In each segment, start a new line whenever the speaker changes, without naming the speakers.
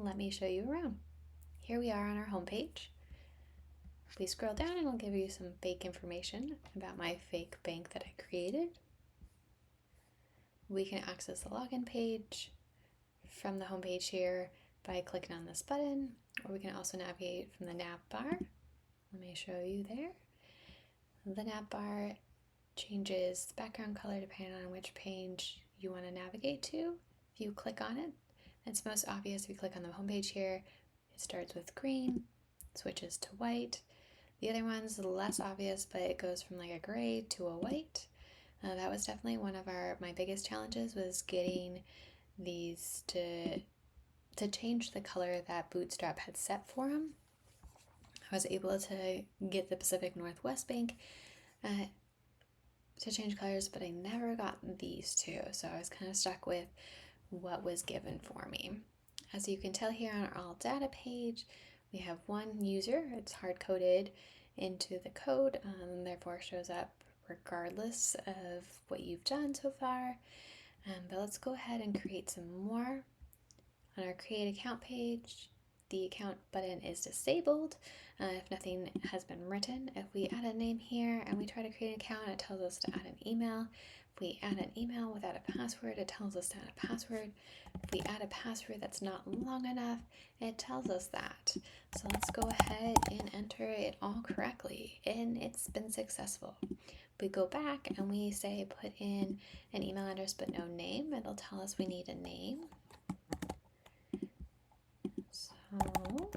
let me show you around. Here we are on our homepage. Please scroll down and I'll give you some fake information about my fake bank that I created. We can access the login page from the homepage here by clicking on this button, or we can also navigate from the nav bar. Let me show you there. The nav bar changes the background color depending on which page you want to navigate to. If you click on it, it's most obvious if you click on the homepage here. It starts with green, switches to white. The other one's less obvious, but it goes from like a gray to a white. That was definitely one of my biggest challenges, was getting these to change the color that Bootstrap had set for them. I was able to get the Pacific Northwest Bank to change colors, but I never got these two, so I was kind of stuck with what was given for me. As you can tell here on our all data page, we have one user. It's hard-coded into the code, therefore shows up regardless of what you've done so far. But let's go ahead and create some more. On our create account page, the account button is disabled if nothing has been written. If we add a name here and we try to create an account, it tells us to add an email. If we add an email without a password, it tells us to add a password. If we add a password that's not long enough, it tells us that. So let's go ahead and enter it all correctly, and it's been successful. We go back and we say put in an email address but no name. It'll tell us we need a name. So let's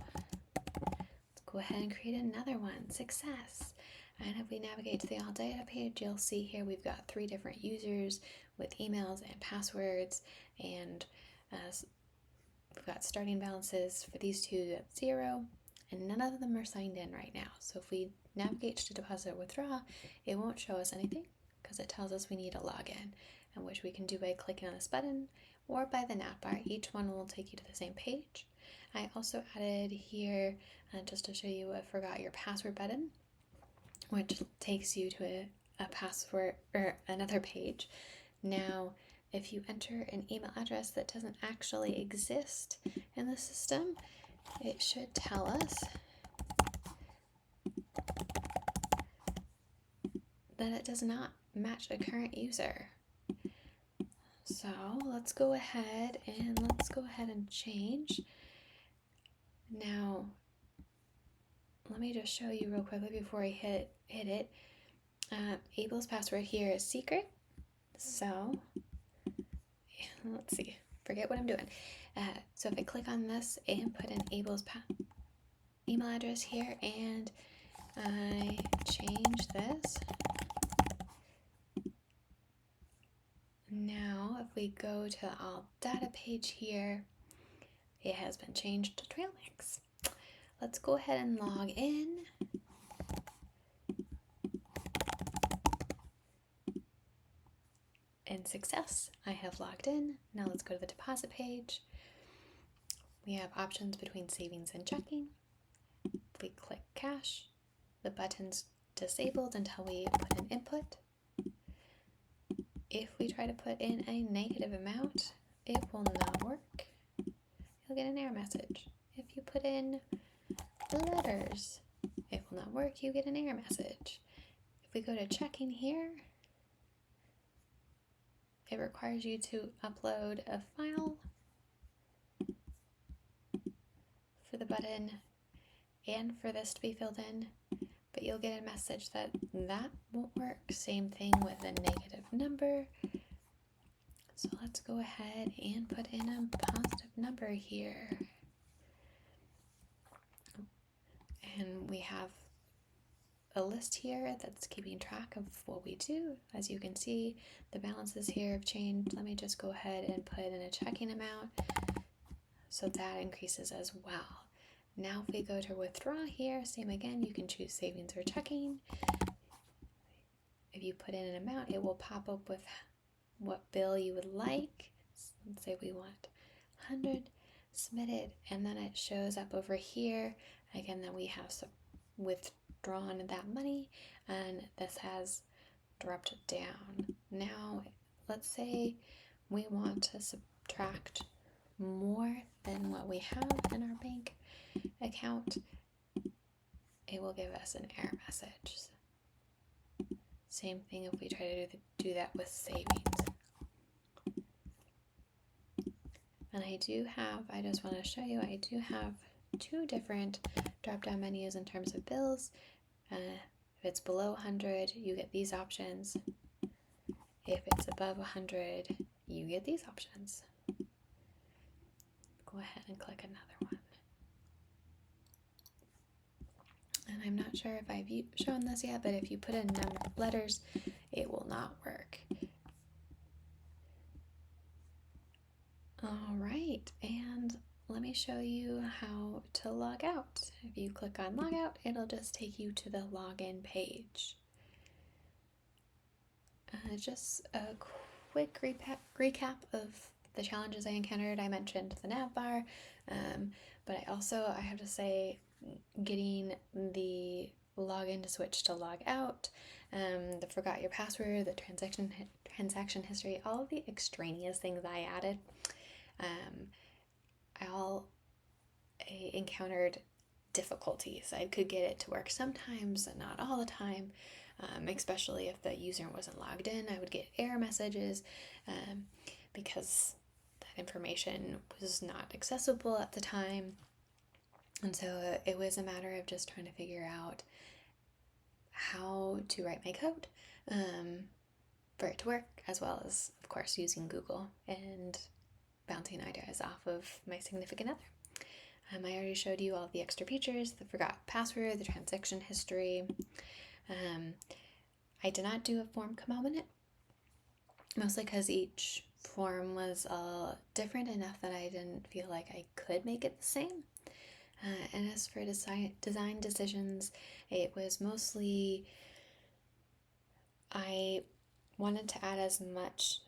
go ahead and create another one. Success. And if we navigate to the all data page, you'll see here we've got 3 different users with emails and passwords, and we've got starting balances for these two at 0, and none of them are signed in right now. So if we navigate to deposit or withdraw, it won't show us anything because it tells us we need a login, and which we can do by clicking on this button or by the nav bar. Each one will take you to the same page. I also added here, just to show you a forgot your password button, which takes you to a password or another page. Now, if you enter an email address that doesn't actually exist in the system, it should tell us that it does not match a current user. So let's go ahead and change. Now, let me just show you real quickly before I hit it. Abel's password here is secret. So let's see, forget what I'm doing. So if I click on this and put in Abel's email address here and I change this. Now, if we go to the all data page here, it has been changed to Trailmix. Let's go ahead and log in. And success, I have logged in. Now let's go to the deposit page. We have options between savings and checking. If we click cash, the button's disabled until we put an input. If we try to put in a negative amount, it will not work. You'll get an error message. If you put in letters, it will not work. You get an error message. If we go to checking here, it requires you to upload a file for the button and for this to be filled in, but you'll get a message that won't work. Same thing with a negative number. So let's go ahead and put in a positive number here. And we have a list here that's keeping track of what we do. As you can see, the balances here have changed. Let me just go ahead and put in a checking amount so that increases as well. Now if we go to withdraw here, same again, you can choose savings or checking. If you put in an amount, it will pop up with what bill you would like. So let's say we want 100, submit it, and then it shows up over here again that we have withdrawn that money, and this has dropped down. Now let's say we want to subtract more than what we have in our bank account, it will give us an error message. Same thing if we try to do that with savings. And I just want to show you, I do have two different drop-down menus in terms of bills. If it's below 100, you get these options. If it's above 100, you get these options. Go ahead and click another one. And I'm not sure if I've shown this yet, but if you put in number of letters, it will not work. All right, and let me show you how to log out. If you click on log out, it'll just take you to the login page. Just a quick recap of the challenges I encountered. I mentioned the nav bar, but I have to say, getting the login to switch to log out, the forgot your password, the transaction history, all of the extraneous things I added, I encountered difficulties. I could get it to work sometimes and not all the time, especially if the user wasn't logged in. I would get error messages because that information was not accessible at the time. And so it was a matter of just trying to figure out how to write my code for it to work, as well as, of course, using Google and bouncing ideas off of my significant other. I already showed you all the extra features, the forgot password, the transaction history. I did not do a form component, mostly because each form was different enough that I didn't feel like I could make it the same. And as for design decisions, it was mostly I wanted to add as much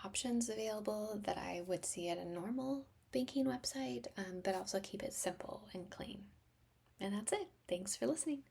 options available that I would see at a normal banking website, but also keep it simple and clean. And that's it. Thanks for listening.